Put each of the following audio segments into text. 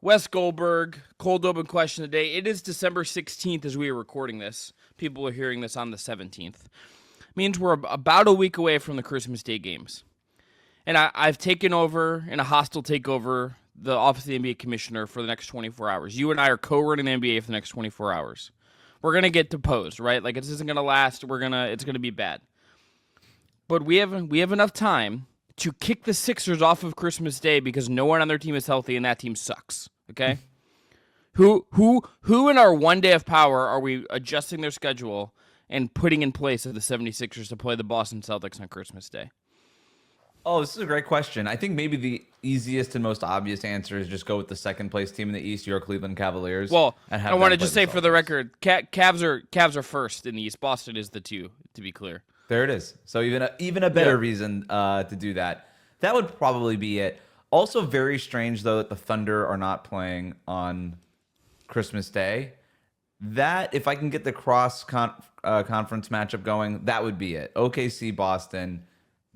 Wes Goldberg, cold open question today. It is December 16th as we are recording this. People are hearing this on the 17th. Means we're about a week away from the Christmas Day games. And I've taken over, in a hostile takeover, the office of the NBA commissioner for the next 24 hours. You and I are co-running the NBA for the next 24 hours. We're going to get deposed, right? Like, this isn't going to last. It's going to be bad. But we have enough time to kick the Sixers off of Christmas Day because no one on their team is healthy and that team sucks. Okay? Who in our 1 day of power are we adjusting their schedule and putting in place of the 76ers to play the Boston Celtics on Christmas Day? Oh, this is a great question. I think maybe the easiest and most obvious answer is just go with the second place team in the East, your Cleveland Cavaliers. Well, I want to just say for the record, Cavs are first in the East. Boston is the 2, to be clear. There it is. So even a better reason to do that. That would probably be it. Also very strange, though, that the Thunder are not playing on Christmas Day. That, if I can get the conference matchup going, that would be it. OKC, Boston,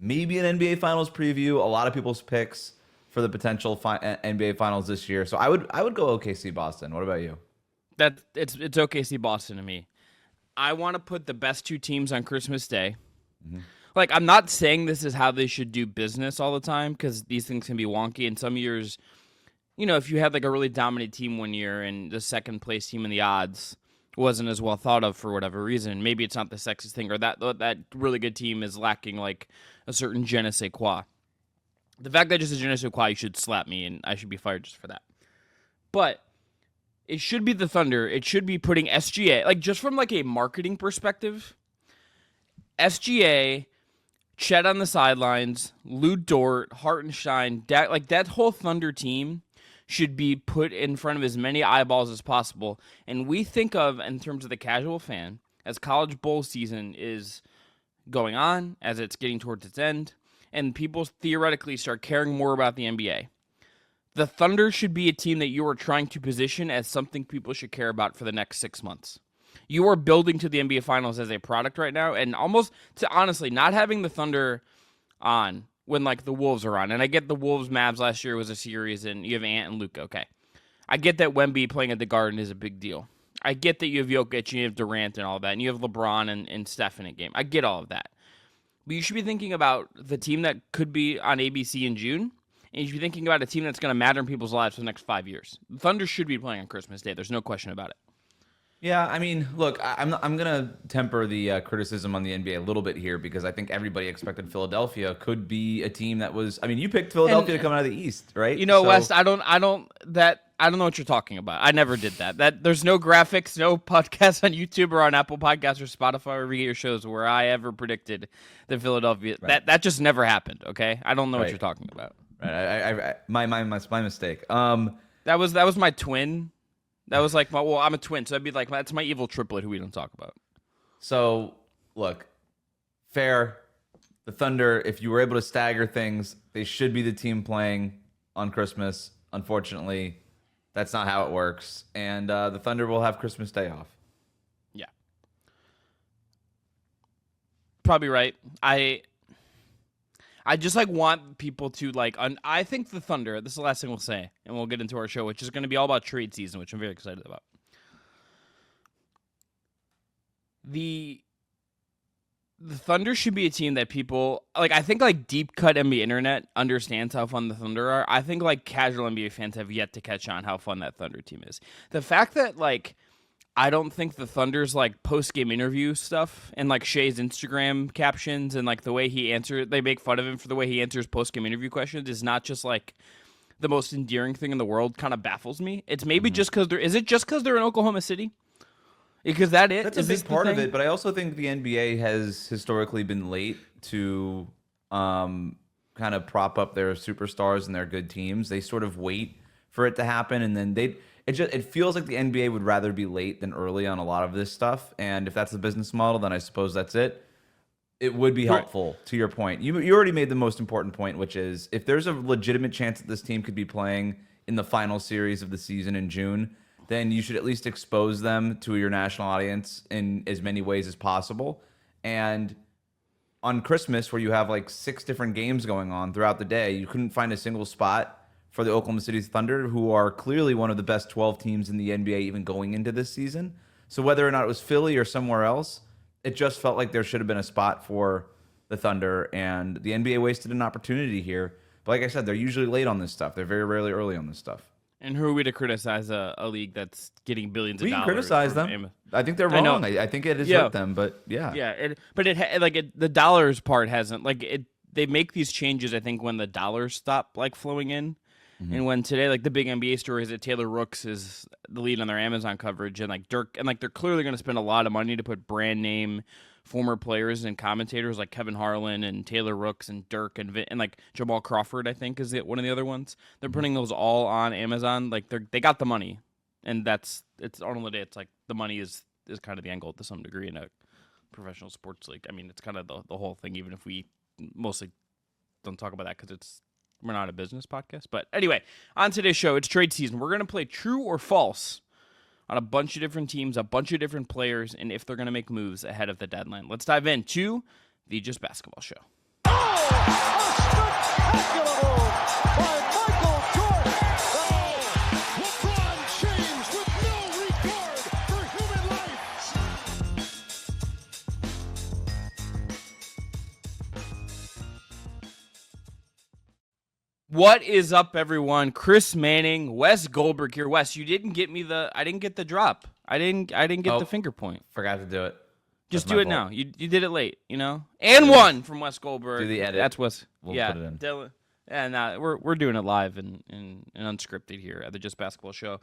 maybe an NBA Finals preview. A lot of people's picks for the potential NBA Finals this year. So I would go OKC, Boston. What about you? It's OKC, Boston to me. I want to put the best 2 teams on Christmas Day. Mm-hmm. Like, I'm not saying this is how they should do business all the time because these things can be wonky. And some years, if you had like a really dominant team one year and the second place team in the odds wasn't as well thought of for whatever reason, maybe it's not the sexiest thing, or that really good team is lacking like a certain je ne sais quoi. The fact that just a je ne sais quoi, you should slap me and I should be fired just for that. But it should be the Thunder. It should be putting SGA, like just from like a marketing perspective, SGA, Chet on the sidelines, Lou Dort, Hartenstein, that whole Thunder team should be put in front of as many eyeballs as possible. And we think of, in terms of the casual fan, as college bowl season is going on, as it's getting towards its end, and people theoretically start caring more about the NBA. The Thunder should be a team that you are trying to position as something people should care about for the next 6 months. You are building to the NBA Finals as a product right now, and almost to honestly not having the Thunder on when like the Wolves are on. And I get the Wolves Mavs last year was a series, and you have Ant and Luka. Okay, I get that Wemby playing at the Garden is a big deal. I get that you have Jokic and you have Durant and all that, and you have LeBron and Steph in a game. I get all of that, but you should be thinking about the team that could be on ABC in June. And you should be thinking about a team that's going to matter in people's lives for the next 5 years. The Thunder should be playing on Christmas Day. There's no question about it. Yeah, I mean, look, I'm going to temper the criticism on the NBA a little bit here because I think everybody expected Philadelphia could be a team that was. I mean, you picked Philadelphia to come out of the East, right? West, I don't know what you're talking about. I never did that. There's no graphics, no podcast on YouTube or on Apple Podcasts or Spotify or wherever you get your shows where I ever predicted that Philadelphia. Right. That just never happened. Okay, I don't know what you're talking about. Right, my mistake. That was my twin. That was like I'm a twin, so that'd be like that's my evil triplet who we don't talk about. So look, fair. The Thunder, if you were able to stagger things, they should be the team playing on Christmas. Unfortunately, that's not how it works, and the Thunder will have Christmas Day off. Yeah, probably right. I just want people to I think the Thunder, this is the last thing we'll say, and we'll get into our show, which is going to be all about trade season, which I'm very excited about. The Thunder should be a team that people, I think deep cut NBA internet understands how fun the Thunder are. I think casual NBA fans have yet to catch on how fun that Thunder team is. The fact that I don't think the Thunder's post-game interview stuff and Shea's Instagram captions and the way he answered, they make fun of him for the way he answers post-game interview questions is not just the most endearing thing in the world. Kind of baffles me. It's maybe just because they're in Oklahoma City? Because that's a big part of it, but I also think the NBA has historically been late to kind of prop up their superstars and their good teams. They sort of wait for it to happen, and then it feels like the NBA would rather be late than early on a lot of this stuff. And if that's the business model, then I suppose that's it. It would be helpful, to your point. You already made the most important point, which is if there's a legitimate chance that this team could be playing in the final series of the season in June, then you should at least expose them to your national audience in as many ways as possible. And on Christmas, where you have 6 different games going on throughout the day, you couldn't find a single spot for the Oklahoma City Thunder, who are clearly one of the best 12 teams in the NBA even going into this season. So whether or not it was Philly or somewhere else, it just felt like there should have been a spot for the Thunder, and the NBA wasted an opportunity here. But like I said, they're usually late on this stuff. They're very rarely early on this stuff. And who are we to criticize a league that's getting billions of dollars? We can criticize them. I think they're wrong. I think it has hurt them, but yeah. Yeah, the dollars part hasn't. They make these changes, I think, when the dollars stop, flowing in. Mm-hmm. And when today, the big NBA story is that Taylor Rooks is the lead on their Amazon coverage, and Dirk, and they're clearly going to spend a lot of money to put brand name former players and commentators like Kevin Harlan and Taylor Rooks and Dirk and Jamal Crawford, I think, is one of the other ones. They're putting those all on Amazon. They got the money, and it's ultimately it's the money is kind of the angle to some degree in a professional sports league. I mean, it's kind of the whole thing, even if we mostly don't talk about that because we're not a business podcast. But anyway, on today's show, it's trade season. We're going to play true or false on a bunch of different teams, a bunch of different players, and if they're going to make moves ahead of the deadline. Let's dive into the Just Basketball Show. What is up, everyone? Chris Manning, Wes Goldberg here. Wes, you didn't get me I didn't get the drop. I didn't get the finger point. Forgot to do it. Just do it now. You did it late, And one from Wes Goldberg. Do the edit. That's Wes. We'll put it in. Dylan. And we're doing it live and unscripted here at the Just Basketball Show.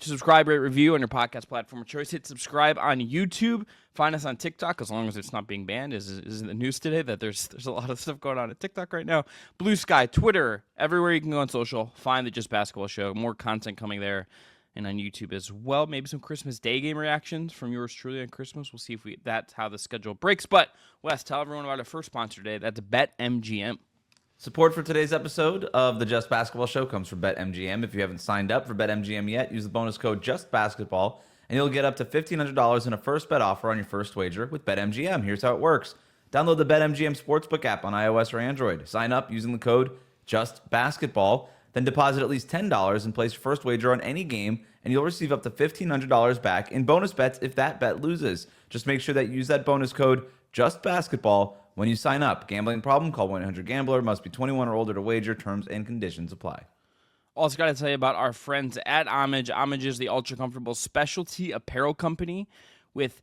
Subscribe, rate, review on your podcast platform of choice. Hit subscribe on YouTube. Find us on TikTok, as long as it's not being banned. Is in the news today that there's a lot of stuff going on at TikTok right now. Blue Sky, Twitter, everywhere you can go on social. Find the Just Basketball Show. More content coming there and on YouTube as well. Maybe some Christmas Day game reactions from yours truly on Christmas. We'll see if that's how the schedule breaks. But Wes, tell everyone about our first sponsor today. That's BetMGM. Support for today's episode of the Just Basketball Show comes from BetMGM. If you haven't signed up for BetMGM yet, use the bonus code JustBasketball, and you'll get up to $1,500 in a first bet offer on your first wager with BetMGM. Here's how it works. Download the BetMGM Sportsbook app on iOS or Android. Sign up using the code JustBasketball, then deposit at least $10 and place your first wager on any game, and you'll receive up to $1,500 back in bonus bets if that bet loses. Just make sure that you use that bonus code JustBasketball when you sign up. Gambling problem? Call 1-800-GAMBLER. Must be 21 or older to wager. Terms and conditions apply. Also got to tell you about our friends at Homage. Homage is the ultra-comfortable specialty apparel company with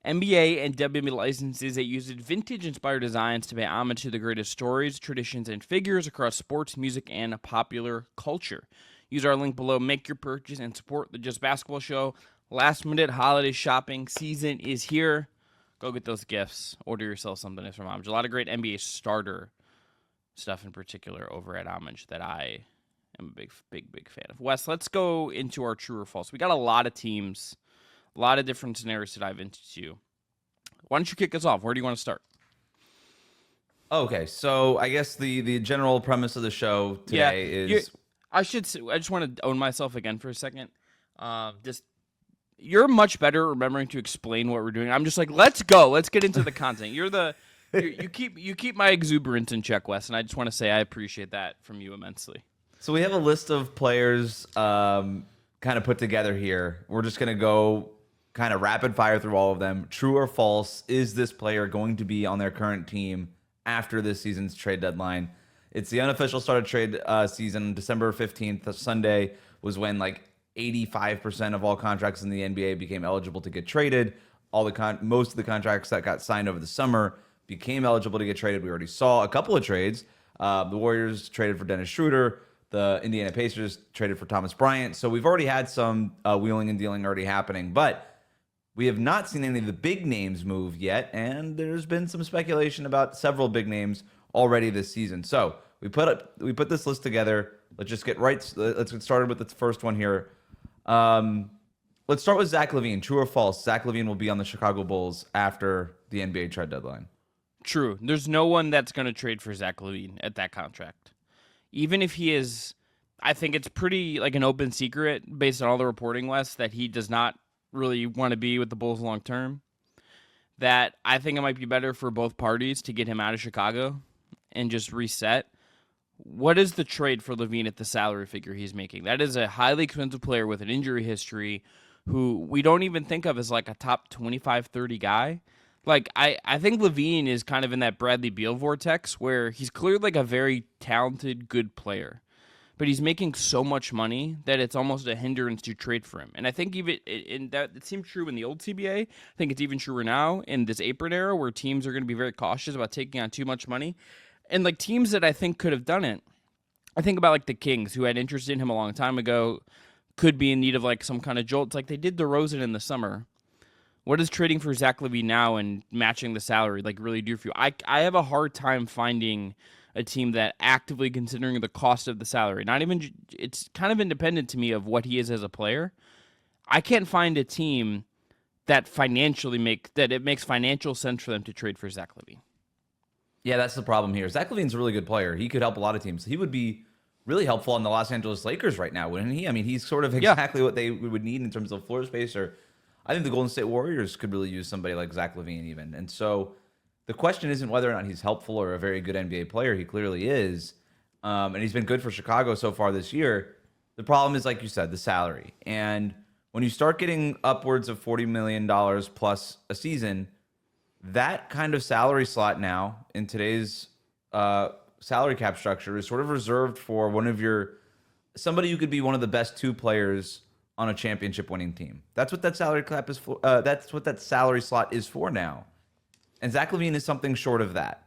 NBA and WNBA licenses that uses vintage-inspired designs to pay homage to the greatest stories, traditions, and figures across sports, music, and popular culture. Use our link below, make your purchase, and support the Just Basketball Show. Last-minute holiday shopping season is here. Go get those gifts. Order yourself something from Homage. A lot of great NBA starter stuff in particular over at Homage that I am a big fan of. Wes, let's go into our true or false. We got a lot of teams, a lot of different scenarios to dive into. Why don't you kick us off? Where do you want to start? Okay, so I guess the general premise of the show today is... I just want to own myself again for a second. You're much better at remembering to explain what we're doing. I'm just like, let's go. Let's get into the content. You keep my exuberance in check, Wes, and I just want to say I appreciate that from you immensely. So we have a list of players kind of put together here. We're just going to go kind of rapid fire through all of them. True or false, is this player going to be on their current team after this season's trade deadline? It's the unofficial start of trade season. December 15th, Sunday, was when 85% of all contracts in the NBA became eligible to get traded. Most of the contracts that got signed over the summer became eligible to get traded. We already saw a couple of trades. The Warriors traded for Dennis Schroeder. The Indiana Pacers traded for Thomas Bryant. So we've already had some wheeling and dealing already happening. But we have not seen any of the big names move yet. And there's been some speculation about several big names already this season. So we put this list together. Let's get started with the first one here. Let's start with Zach LaVine. True or false? Zach LaVine will be on the Chicago Bulls after the NBA trade deadline. True. There's no one that's going to trade for Zach LaVine at that contract. Even if he is, I think it's pretty an open secret based on all the reporting, Wes, that he does not really want to be with the Bulls long term. That I think it might be better for both parties to get him out of Chicago and just reset. what is the trade for LaVine at the salary figure he's making? That is a highly expensive player with an injury history who we don't even think of as like a top 25, 30 guy. Like, I think LaVine is kind of in that Bradley Beal vortex where he's clearly like a very talented, good player. But he's making so much money that it's almost a hindrance to trade for him. And I think even in that it seemed true in the old CBA. I think it's even truer now in this apron era where teams are going to be very cautious about taking on too much money. And like teams that I think could have done it, I think about like the Kings who had interest in him a long time ago, could be in need of like some kind of jolt. It's like they did DeRozan in the summer. What is trading for Zach LaVine now and matching the salary like really do for you? I have a hard time finding a team that actively considering the cost of the salary. Not even it's kind of independent to me of what he is as a player. I can't find a team that it makes financial sense for them to trade for Zach LaVine. Yeah, that's the problem here. Zach LaVine's a really good player. He could help a lot of teams. He would be really helpful on the Los Angeles Lakers right now, wouldn't he? I mean, he's sort of exactly what they would need in terms of floor space. Or I think the Golden State Warriors could really use somebody like Zach LaVine even. And so the question isn't whether or not he's helpful or a very good NBA player. He clearly is. And he's been good for Chicago so far this year. The problem is, like you said, the salary. And when you start getting upwards of $40 million plus a season, that kind of salary slot now in today's salary cap structure is sort of reserved for somebody who could be one of the best two players on a championship winning team. That's what that salary cap is for. That's what that salary slot is for now. And Zach LaVine is something short of that,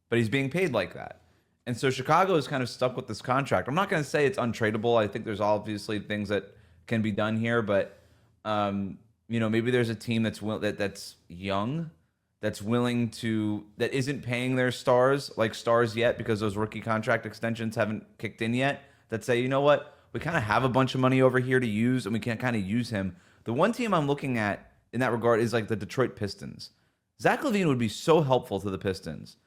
but he's being paid like that. And so Chicago is kind of stuck with this contract. I'm not going to say it's untradeable. I think there's obviously things that can be done here, but maybe there's a team that's young, that isn't paying their stars yet because those rookie contract extensions haven't kicked in yet, that say, you know what, we kind of have a bunch of money over here to use and we can kind of use him. The one team I'm looking at in that regard is like the Detroit Pistons. Zach LaVine would be so helpful to the Pistons.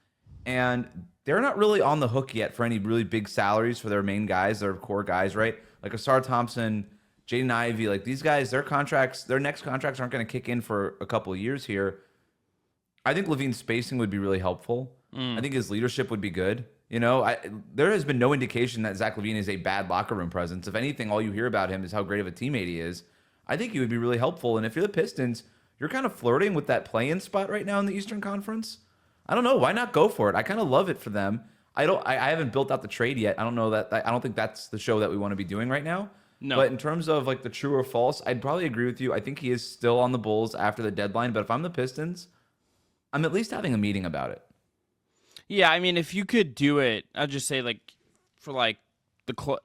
And they're not really on the hook yet for any really big salaries for their main guys, their core guys, right? Like Asar Thompson, Jaden Ivey, like these guys, their next contracts aren't going to kick in for a couple of years here. I think LaVine's spacing would be really helpful. I think his leadership would be good. There has been no indication that Zach LaVine is a bad locker room presence. If anything, all you hear about him is how great of a teammate he is. I think he would be really helpful. And if you're the Pistons, you're kind of flirting with that play-in spot right now in the Eastern Conference. I don't know. Why not go for it? I kind of love it for them. I haven't built out the trade yet. I don't think that's the show that we want to be doing right now. No. But in terms of like the true or false, I'd probably agree with you. I think he is still on the Bulls after the deadline. But if I'm the Pistons, I'm at least having a meeting about it. Yeah, I mean, if you could do it, I'd just say like for like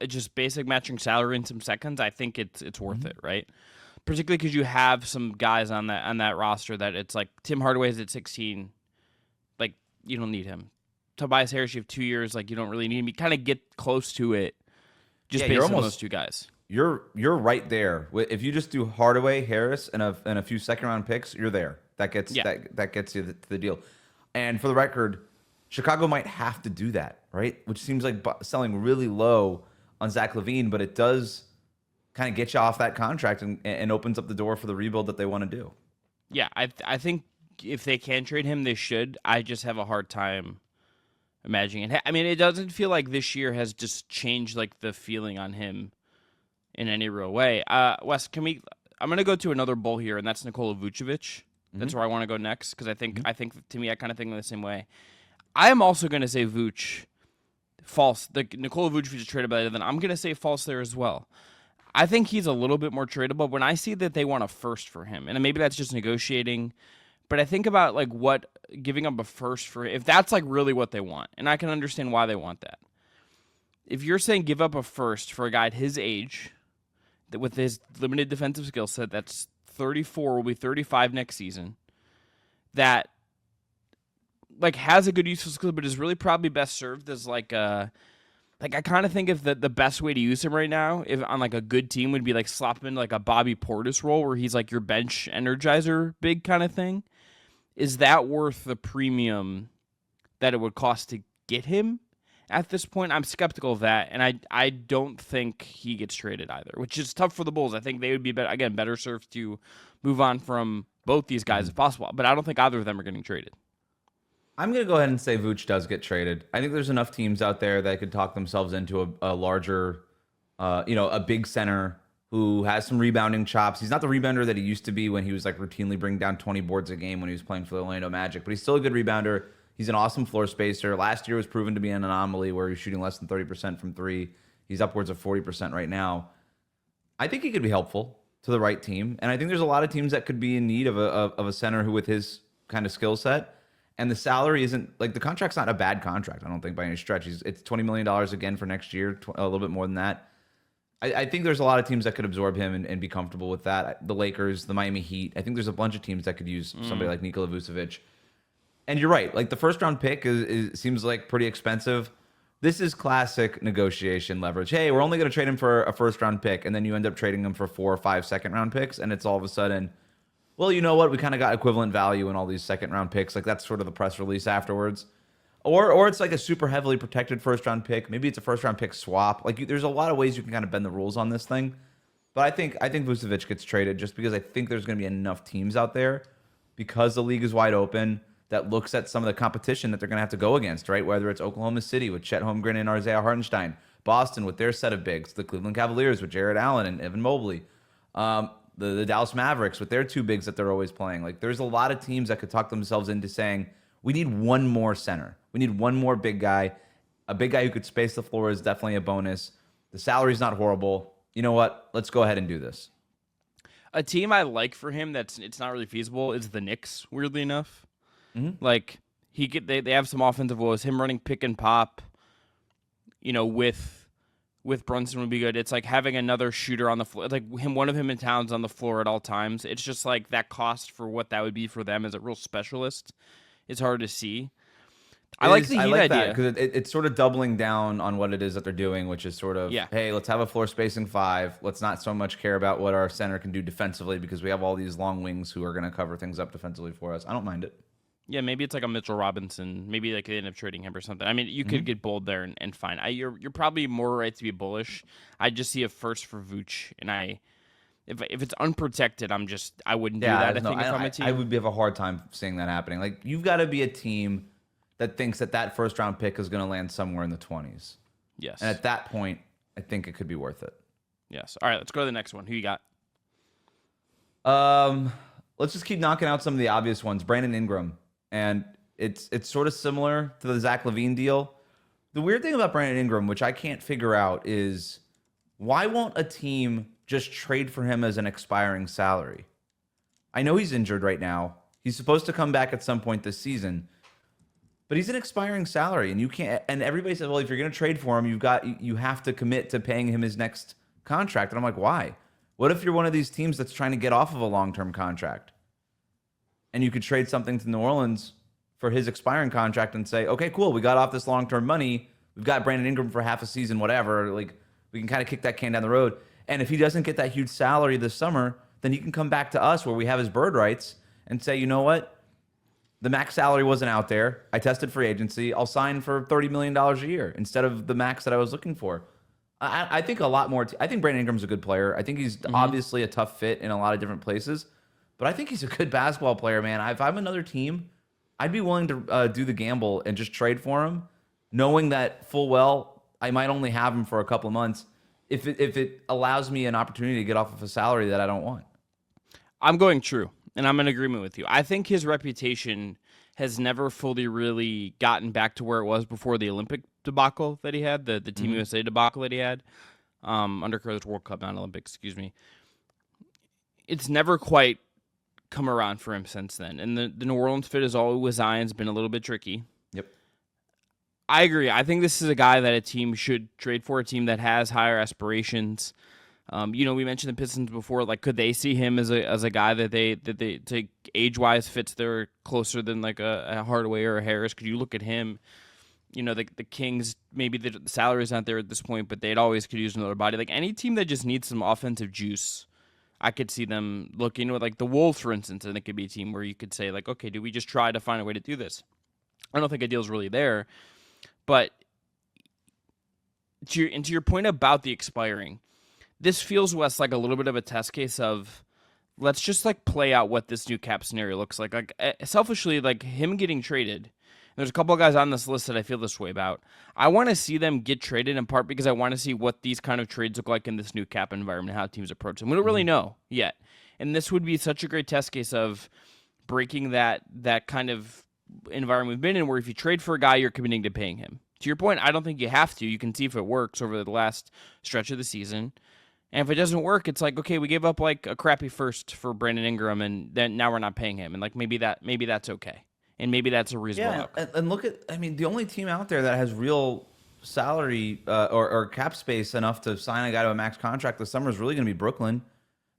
just basic matching salary in some seconds, I think it's worth it, right? Particularly because you have some guys on that roster that it's like Tim Hardaway's at 16, like you don't need him. Tobias Harris, you have 2 years, like you don't really need him. You kind of get close to it, just based on those two guys. You're right there. If you just do Hardaway, Harris, and a few second round picks, you're there. That gets you to the deal. And for the record, Chicago might have to do that, right? Which seems like selling really low on Zach LaVine, but it does kind of get you off that contract and opens up the door for the rebuild that they want to do. Yeah, I think if they can trade him, they should. I just have a hard time imagining it. I mean, it doesn't feel like this year has just changed like the feeling on him in any real way. Wes, I'm going to go to another Bull here, and that's Nikola Vucenic. That's where I want to go next because I think to me, I kind of think in the same way. I am also going to say Vooch false. The Nikola Vucenic is tradable, then I'm going to say false there as well. I think he's a little bit more tradable. When I see that they want a first for him, and maybe that's just negotiating, but I think about like what giving up a first for, if that's like really what they want, and I can understand why they want that. If you're saying give up a first for a guy at his age, that with his limited defensive skill set, that's 34, will be 35 next season, that like has a good useful skill, but is really probably best served as like a. Like, I kind of think if the best way to use him right now, if on, like, a good team, would be, like, slop him into, like, a Bobby Portis role where he's, like, your bench energizer big kind of thing. Is that worth the premium that it would cost to get him at this point? I'm skeptical of that, and I don't think he gets traded either, which is tough for the Bulls. I think they would be, better served to move on from both these guys if possible, but I don't think either of them are getting traded. I'm going to go ahead and say Vooch does get traded. I think there's enough teams out there that could talk themselves into a larger, a big center who has some rebounding chops. He's not the rebounder that he used to be when he was like routinely bringing down 20 boards a game when he was playing for the Orlando Magic, but he's still a good rebounder. He's an awesome floor spacer. Last year was proven to be an anomaly where he's shooting less than 30% from three. He's upwards of 40% right now. I think he could be helpful to the right team, and I think there's a lot of teams that could be in need of a center who with his kind of skill set. And the salary isn't like the contract's not a bad contract. I don't think by any stretch. It's $20 million again for next year, a little bit more than that. I think there's a lot of teams that could absorb him and be comfortable with that. The Lakers, the Miami Heat. I think there's a bunch of teams that could use somebody like Nikola Vucenic. And you're right. Like the first round pick seems like pretty expensive. This is classic negotiation leverage. Hey, we're only going to trade him for a first round pick, and then you end up trading him for 4 or 5 second round picks, and it's all of a sudden, well, you know what? We kind of got equivalent value in all these second round picks. Like that's sort of the press release afterwards. Or it's like a super heavily protected first round pick. Maybe it's a first round pick swap. Like there's a lot of ways you can kind of bend the rules on this thing. But I think Vucevic gets traded just because I think there's going to be enough teams out there because the league is wide open that looks at some of the competition that they're going to have to go against, right? Whether it's Oklahoma City with Chet Holmgren and Isaiah Hartenstein, Boston with their set of bigs, the Cleveland Cavaliers with Jared Allen and Evan Mobley, the Dallas Mavericks with their 2 bigs that they're always playing. Like there's a lot of teams that could talk themselves into saying, we need one more center. We need one more big guy. A big guy who could space the floor is definitely a bonus. The salary's not horrible. You know what? Let's go ahead and do this. A team I like for him it's not really feasible is the Knicks, weirdly enough. Mm-hmm. Like they have some offensive woes. Him running pick and pop, with Brunson would be good. It's like having another shooter on the floor. It's like one of him in Towns on the floor at all times. It's just like that cost for what that would be for them as a real specialist. It's hard to see. I like the Heat idea because it's sort of doubling down on what it is that they're doing, which is sort of, hey, let's have a floor spacing 5. Let's not so much care about what our center can do defensively because we have all these long wings who are going to cover things up defensively for us. I don't mind it. Yeah, maybe it's like a Mitchell Robinson. Maybe like they end up trading him or something. I mean, you could get bold there and fine. You're probably more right to be bullish. I just see a first for Vooch, and if it's unprotected, I wouldn't do that. If I'm a team, I would have a hard time seeing that happening. Like you've got to be a team that thinks that first round pick is going to land somewhere in the 20s. Yes, and at that point, I think it could be worth it. Yes. All right, let's go to the next one. Who you got? Let's just keep knocking out some of the obvious ones. Brandon Ingram. And it's sort of similar to the Zach LaVine deal. The weird thing about Brandon Ingram, which I can't figure out, is why won't a team just trade for him as an expiring salary? I know he's injured right now. He's supposed to come back at some point this season, but he's an expiring salary, and you can't. And everybody says, well, if you're going to trade for him, you have to commit to paying him his next contract. And I'm like, why? What if you're one of these teams that's trying to get off of a long-term contract? And you could trade something to New Orleans for his expiring contract and say, okay, cool, we got off this long-term money. We've got Brandon Ingram for half a season, whatever. Like, we can kind of kick that can down the road. And if he doesn't get that huge salary this summer, then he can come back to us where we have his bird rights and say, you know what? The max salary wasn't out there. I tested free agency. I'll sign for $30 million a year instead of the max that I was looking for. I think a lot more. I think Brandon Ingram's a good player. I think he's obviously a tough fit in a lot of different places. But I think he's a good basketball player, man. If I'm another team, I'd be willing to do the gamble and just trade for him, knowing that full well I might only have him for a couple of months if it allows me an opportunity to get off of a salary that I don't want. I'm going true, and I'm in agreement with you. I think his reputation has never fully really gotten back to where it was before the Olympic debacle that he had, the Team USA debacle that he had, under Coach World Cup, not Olympics, excuse me. It's never quite come around for him since then. And the New Orleans fit as always with Zion's been a little bit tricky. Yep. I agree. I think this is a guy that a team should trade for, a team that has higher aspirations. We mentioned the Pistons before. Like, could they see him as a guy that they take age-wise fits there closer than like a Hardaway or a Harris? Could you look at him? The Kings, maybe the salary's not there at this point, but they'd always could use another body. Like any team that just needs some offensive juice, I could see them looking at like the Wolves, for instance, and it could be a team where you could say like, okay, do we just try to find a way to do this? I don't think a deal's really there, but to your point about the expiring, this feels, Wes, like a little bit of a test case of let's just like play out what this new cap scenario looks like. Like selfishly, like him getting traded, There's a couple of guys on this list that I feel this way about. I want to see them get traded in part because I want to see what these kind of trades look like in this new cap environment, how teams approach them. We don't really know yet. And this would be such a great test case of breaking that kind of environment we've been in where if you trade for a guy, you're committing to paying him. To your point, I don't think you have to. You can see if it works over the last stretch of the season. And if it doesn't work, it's like, okay, we gave up like a crappy first for Brandon Ingram, and then now we're not paying him. And like maybe that's okay. And maybe that's a reasonable outcome. And look at, I mean, the only team out there that has real salary or cap space enough to sign a guy to a max contract this summer is really going to be Brooklyn.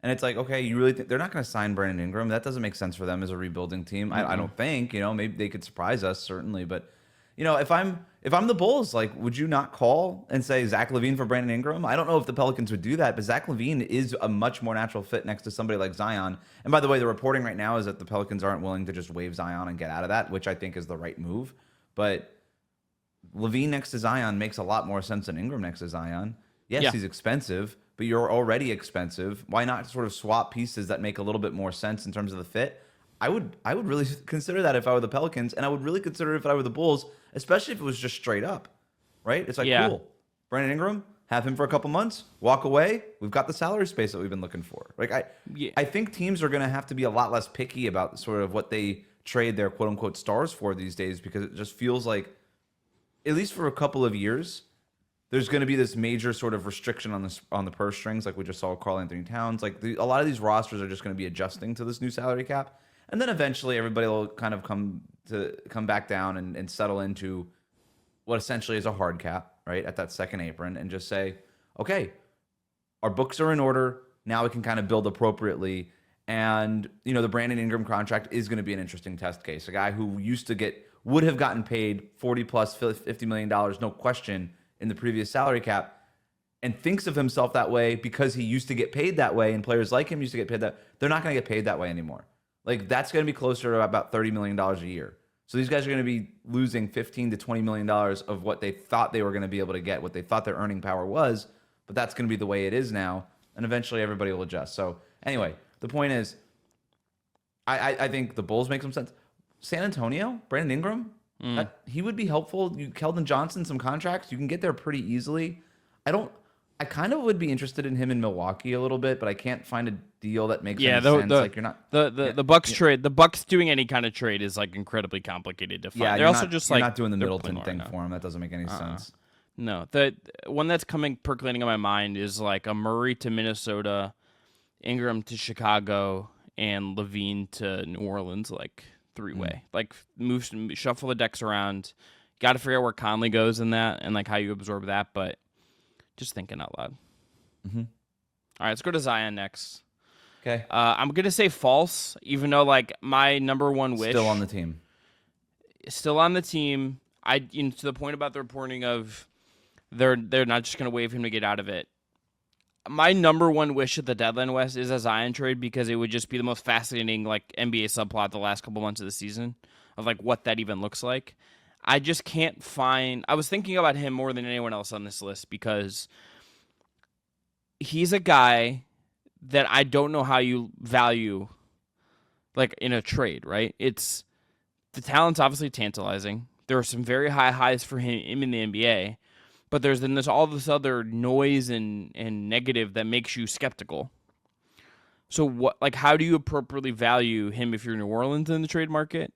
And it's like, okay, you really think they're not going to sign Brandon Ingram? That doesn't make sense for them as a rebuilding team. I don't think, maybe they could surprise us, certainly. But, if I'm the Bulls, like, would you not call and say Zach LaVine for Brandon Ingram? I don't know if the Pelicans would do that, but Zach LaVine is a much more natural fit next to somebody like Zion. And by the way, the reporting right now is that the Pelicans aren't willing to just waive Zion and get out of that, which I think is the right move. But LaVine next to Zion makes a lot more sense than Ingram next to Zion. Yes, he's expensive, but you're already expensive. Why not sort of swap pieces that make a little bit more sense in terms of the fit? I would really consider that if I were the Pelicans, and I would really consider it if I were the Bulls, especially if it was just straight up, right? It's like, cool, Brandon Ingram, have him for a couple months, walk away. We've got the salary space that we've been looking for. Like I think teams are going to have to be a lot less picky about sort of what they trade their quote unquote stars for these days, because it just feels like, at least for a couple of years, there's going to be this major sort of restriction on the purse strings, like we just saw with Karl Anthony Towns. Like a lot of these rosters are just going to be adjusting to this new salary cap, and then eventually everybody will kind of come back down and settle into what essentially is a hard cap, right, at that second apron, and just say, okay, our books are in order. Now we can kind of build appropriately. And, the Brandon Ingram contract is going to be an interesting test case. A guy who would have gotten paid $40 plus $50 million, no question, in the previous salary cap, and thinks of himself that way because he used to get paid that way, and players like him used to get paid that. They're not going to get paid that way anymore. Like, that's going to be closer to about $30 million a year. So these guys are going to be losing $15 to $20 million of what they thought they were going to be able to get, what they thought their earning power was, but that's going to be the way it is now, and eventually everybody will adjust. So anyway, the point is, I think the Bulls make some sense. San Antonio, Brandon Ingram, he would be helpful. Keldon Johnson, some contracts, you can get there pretty easily. I kind of would be interested in him in Milwaukee a little bit, but I can't find a deal that makes any sense. Like, you're not the Bucks trade. The Bucks doing any kind of trade is like incredibly complicated to find. Yeah, they're also not, just you're like not doing the Middleton thing for him. That doesn't make any sense. No, the one that's percolating in my mind is like a Murray to Minnesota, Ingram to Chicago, and LaVine to New Orleans, like three-way. Like shuffle the decks around. Got to figure out where Conley goes in that and like how you absorb that, but just thinking out loud. All right, let's go to Zion next. Okay. I'm going to say false, even though like my number one wish. Still on the team. Still on the team. To the point about the reporting of they're not just going to waive him to get out of it. My number one wish at the deadline, West, is a Zion trade, because it would just be the most fascinating like NBA subplot the last couple months of the season of like what that even looks like. I just can't find. I was thinking about him more than anyone else on this list because he's a guy that I don't know how you value like in a trade, right? It's the talent's obviously tantalizing. There are some very high highs for him in the NBA, but there's all this other noise and negative that makes you skeptical. So how do you appropriately value him if you're New Orleans in the trade market?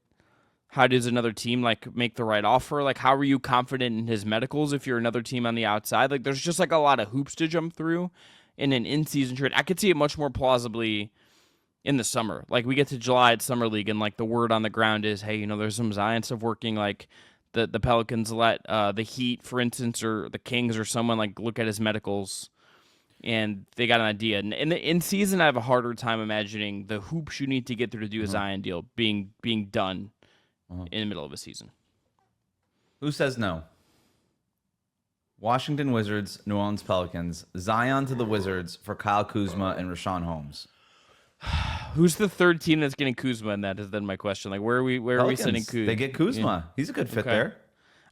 How does another team like make the right offer? Like, how are you confident in his medicals if you're another team on the outside? Like, there's just like a lot of hoops to jump through in an in-season trade. I could see it much more plausibly in the summer. Like, we get to July at Summer League, and like the word on the ground is, hey, there's some Zion stuff working. Like, the Pelicans let the Heat, for instance, or the Kings or someone like look at his medicals, and they got an idea. And in season, I have a harder time imagining the hoops you need to get through to do a Zion deal being done in the middle of a season. Who says no? Washington Wizards, New Orleans Pelicans, Zion to the Wizards for Kyle Kuzma and Rashawn Holmes. Who's the third team that's getting Kuzma? And that is then my question. Like, where are we sending Kuzma? They get Kuzma. Yeah. He's a good fit there.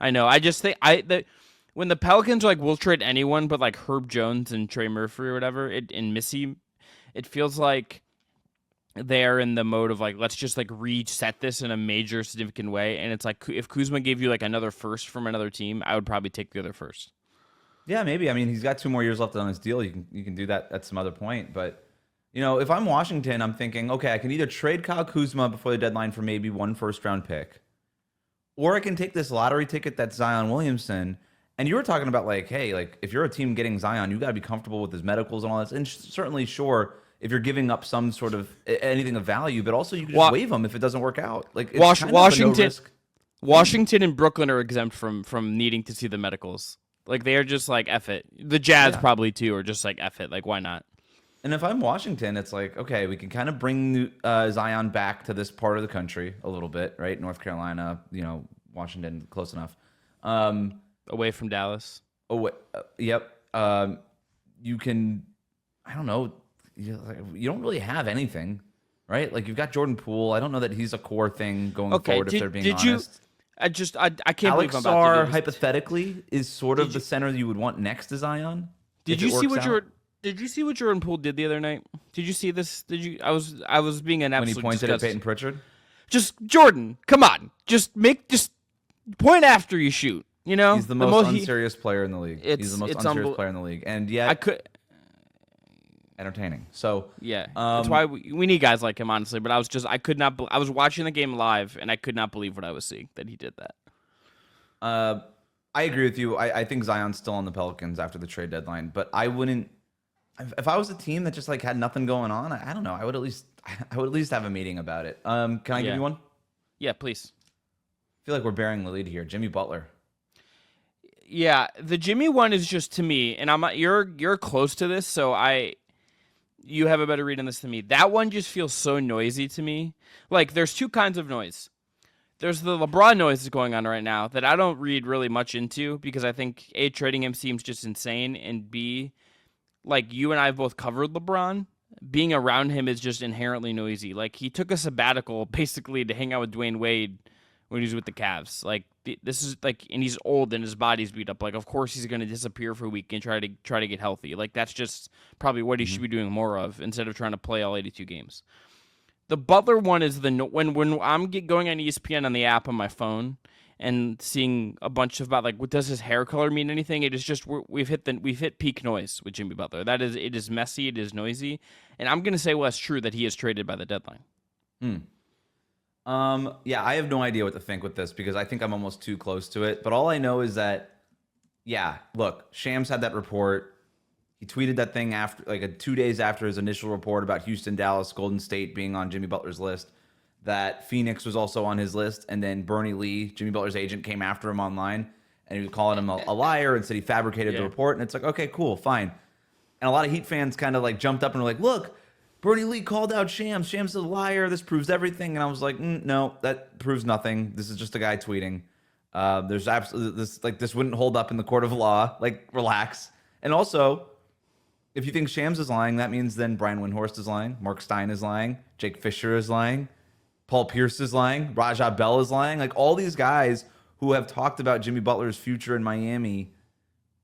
I know. I just think when the Pelicans are like, we'll trade anyone but like Herb Jones and Trey Murphy or whatever, and Missy, it feels like they're in the mode of like, let's just like reset this in a major significant way. And it's like, if Kuzma gave you like another first from another team, I would probably take the other first. Yeah, maybe. I mean, he's got 2 more years left on his deal. You can do that at some other point. But if I'm Washington, I'm thinking, okay, I can either trade Kyle Kuzma before the deadline for maybe 1 first-round pick, or I can take this lottery ticket that's Zion Williamson. And you were talking about like, hey, like if you're a team getting Zion, you got to be comfortable with his medicals and all this. And certainly, sure, if you're giving up some sort of anything of value, but also you can just waive him if it doesn't work out. Like it's kind of a no risk. Washington and Brooklyn are exempt from needing to see the medicals. Like, they are just like, F it. The Jazz probably, too, are just like, F it. Like, why not? And if I'm Washington, it's like, okay, we can kind of bring Zion back to this part of the country a little bit, right? North Carolina, Washington, close enough. Away from Dallas. Yep. You can, I don't know, you don't really have anything, right? Like, you've got Jordan Poole. I don't know that he's a core thing going forward, if they're being honest. I can't believe I'm about to do Alex this. Hypothetically is sort of the center you would want next to Zion. Did you see what Jordan Poole did the other night? Did you see this? I was being an absolute when he pointed at Peyton Pritchard. Just Jordan, come on, just point after you shoot. He's the most unserious player in the league. He's the most unserious player in the league, and yet entertaining. So yeah, that's why we need guys like him, honestly. But I could not. I was watching the game live, and I could not believe what I was seeing, that he did that. I agree with you. I think Zion's still on the Pelicans after the trade deadline, but I wouldn't. If I was a team that just like had nothing going on, I don't know. I would at least have a meeting about it. Can I give you one? Yeah, please. I feel like we're bearing the lead here. Jimmy Butler. Yeah, the Jimmy one is just, to me, and you're close to this, so you have a better read on this than me. That one just feels so noisy to me. Like, there's 2 kinds of noise. There's the LeBron noise that's going on right now that I don't read really much into, because I think A, trading him seems just insane, and B, like, you and I have both covered LeBron. Being around him is just inherently noisy. Like, he took a sabbatical basically to hang out with Dwayne Wade when he was with the Cavs. Like, this is like, and he's old and his body's beat up. Like, of course he's going to disappear for a week and try to get healthy. Like, that's just probably what he should be doing more of, instead of trying to play all 82 games. The Butler one is when I'm going on ESPN on the app on my phone and seeing a bunch about like, what does his hair color mean anything? It is just we've hit peak noise with Jimmy Butler. It is messy, it is noisy, and I'm going to say, well, it's true that he is traded by the deadline. Yeah, I have no idea what to think with this, because I think I'm almost too close to it. But all I know is that, yeah, look, Shams had that report. He tweeted that thing after, like, 2 days after his initial report about Houston, Dallas, Golden State being on Jimmy Butler's list, that Phoenix was also on his list. And then Bernie Lee, Jimmy Butler's agent, came after him online, and he was calling him a liar and said he fabricated the report. And it's like, okay, cool, fine. And a lot of Heat fans kind of like jumped up and were like, look, Bernie Lee called out Shams. Shams is a liar. This proves everything. And I was like, no, that proves nothing. This is just a guy tweeting. There's absolutely this wouldn't hold up in the court of law. Like, relax. And also, if you think Shams is lying, that means then Brian Windhorst is lying, Mark Stein is lying, Jake Fisher is lying, Paul Pierce is lying, Rajah Bell is lying. Like, all these guys who have talked about Jimmy Butler's future in Miami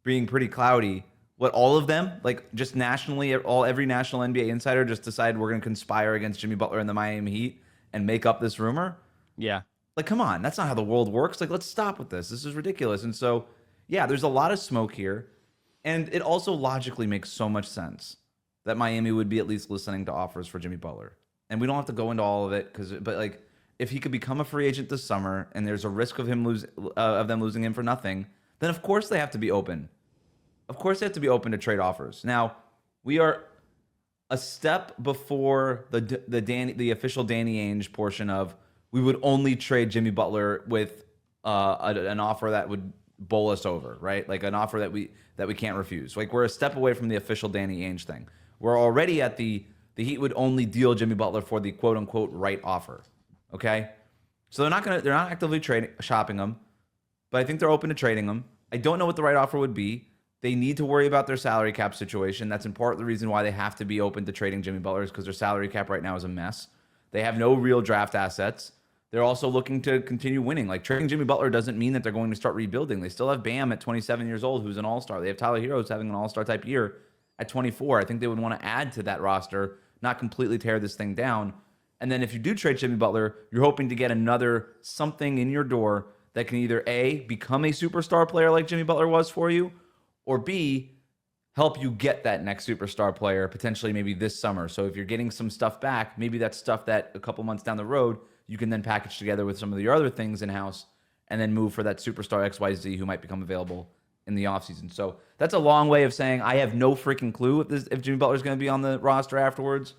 being pretty cloudy. What, all of them, like, just nationally, every national NBA insider just decided we're going to conspire against Jimmy Butler and the Miami Heat and make up this rumor? Yeah. Like, come on. That's not how the world works. Like, let's stop with this. This is ridiculous. And so, yeah, there's a lot of smoke here. And it also logically makes so much sense that Miami would be at least listening to offers for Jimmy Butler. And we don't have to go into all of it, but like, if he could become a free agent this summer and there's a risk of them losing him for nothing, then of course they have to be open. Of course they have to be open to trade offers. Now, we are a step before the official Danny Ainge portion of, we would only trade Jimmy Butler with an offer that would bowl us over, right? Like an offer that we can't refuse. Like, we're a step away from the official Danny Ainge thing. We're already at the Heat would only deal Jimmy Butler for the quote unquote right offer. Okay? So they're not actively shopping him, but I think they're open to trading him. I don't know what the right offer would be. They need to worry about their salary cap situation. That's in part the reason why they have to be open to trading Jimmy Butler, is because their salary cap right now is a mess. They have no real draft assets. They're also looking to continue winning. Like, trading Jimmy Butler doesn't mean that they're going to start rebuilding. They still have Bam at 27 years old, who's an all-star. They have Tyler Hero, who's having an all-star type year at 24. I think they would want to add to that roster, not completely tear this thing down. And then if you do trade Jimmy Butler, you're hoping to get another something in your door that can either A, become a superstar player like Jimmy Butler was for you, or B, help you get that next superstar player potentially maybe this summer. So if you're getting some stuff back, maybe that's stuff that a couple months down the road, you can then package together with some of your other things in-house and then move for that superstar XYZ who might become available in the offseason. So that's a long way of saying I have no freaking clue if Jimmy Butler's going to be on the roster afterwards.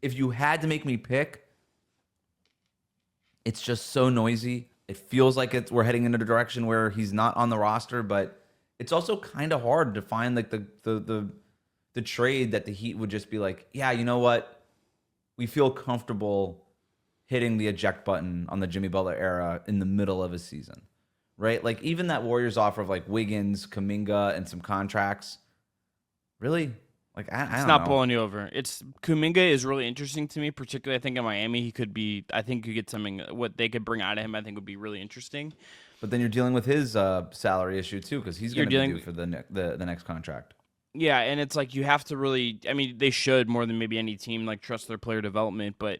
If you had to make me pick, it's just so noisy. It feels like we're heading in a direction where he's not on the roster, but it's also kind of hard to find like the trade that the Heat would just be like, yeah, you know what? We feel comfortable hitting the eject button on the Jimmy Butler era in the middle of a season, right? Like even that Warriors offer of like Wiggins, Kuminga, and some contracts. Really? Like I It's don't not know. blowing you over. Kuminga is really interesting to me, particularly I think in Miami he could be. I think you get something what they could bring out of him. I think would be really interesting. But then you're dealing with his salary issue too, because he's going to be due for the next contract. Yeah, and it's like you have to really. I mean, they should more than maybe any team like trust their player development, but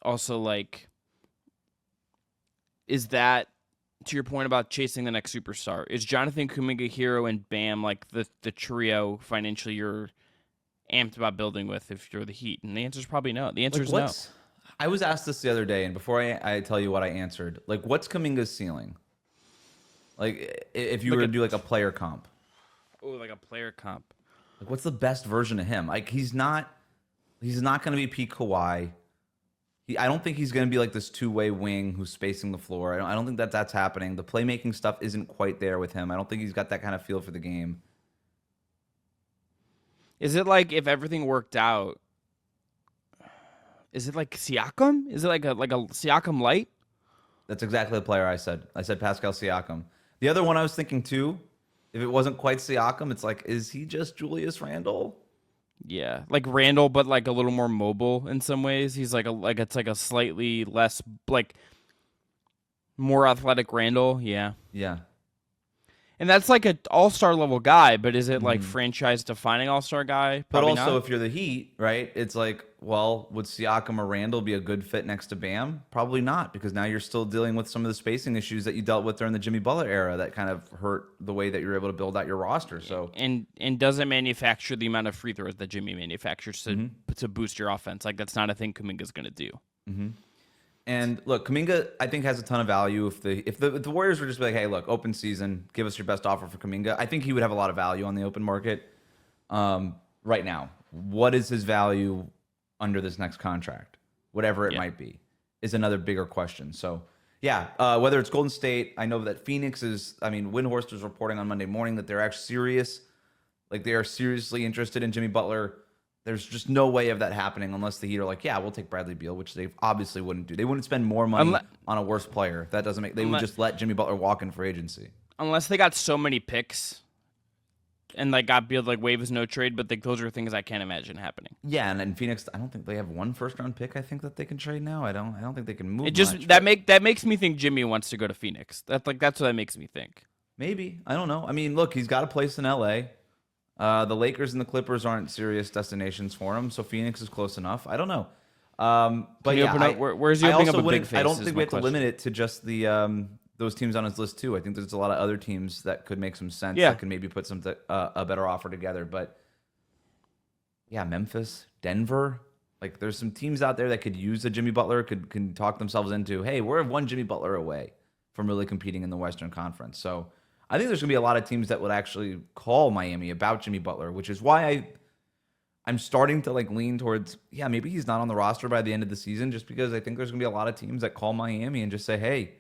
also like, is that to your point about chasing the next superstar? Is Jonathan Kuminga, Hero, and Bam like the trio financially you're amped about building with if you're the Heat? And the answer is probably no. The answer is no. I was asked this the other day, and before I tell you what I answered, like, what's Kuminga's ceiling? Like, if you were to do like a player comp. Oh, like a player comp. Like, what's the best version of him? Like, he's not going to be peak Kawhi. I don't think he's going to be like this two-way wing who's spacing the floor. I don't think that's happening. The playmaking stuff isn't quite there with him. I don't think he's got that kind of feel for the game. Is it like if everything worked out? Is it like Siakam? Is it like a Siakam light? That's exactly the player I said. I said Pascal Siakam. The other one I was thinking too, if it wasn't quite Siakam, it's like, is he just Julius Randle? Yeah, like Randall, but like a little more mobile in some ways. He's like it's like a slightly less like more athletic Randall. Yeah, Yeah. and that's like an all-star level guy. But is it like franchise defining all-star guy? Probably But also, not. if you're the Heat, right? It's like, well, would Siakam or Randall be a good fit next to Bam? Probably not, because now you're still dealing with some of the spacing issues that you dealt with during the Jimmy Butler era that kind of hurt the way that you're able to build out your roster. So and doesn't manufacture the amount of free throws that Jimmy manufactures to boost your offense. Like that's not a thing Kuminga's going to do. And look, Kuminga, I think, has a ton of value. If the Warriors were just like, hey, look, open season, give us your best offer for Kuminga, I think he would have a lot of value on the open market. Right now, what is his value under this next contract? Whatever it might be, is another bigger question. So, yeah, whether it's Golden State, I know that Phoenix is. I mean, Windhorst was reporting on Monday morning that they're actually serious, like they are seriously interested in Jimmy Butler. There's just no way of that happening unless the Heat are like, yeah, we'll take Bradley Beal, which they obviously wouldn't do. They wouldn't spend more money on a worse player. That doesn't make. They would just let Jimmy Butler walk in free agency. Unless they got so many picks and like got Beal like waive is no trade, but like those are things I can't imagine happening. Yeah, and in Phoenix, I don't think they have one first-round pick. I think that they can trade now. I don't think they can move. It just much, that makes me think Jimmy wants to go to Phoenix. That's what that makes me think. Maybe, I don't know. I mean, look, he's got a place in L.A. The Lakers and the Clippers aren't serious destinations for him, so Phoenix is close enough. I don't know. But yeah, where's he opening up a big face? I don't think we have to limit it to just the those teams on his list too. I think there's a lot of other teams that could make some sense. That can maybe put some a better offer together. But yeah, Memphis, Denver, like there's some teams out there that could use a Jimmy Butler, can talk themselves into, hey, we're one Jimmy Butler away from really competing in the Western Conference. So I think there's going to be a lot of teams that would actually call Miami about Jimmy Butler, which is why I'm starting to like lean towards, yeah, maybe he's not on the roster by the end of the season, just because I think there's going to be a lot of teams that call Miami and just say, hey,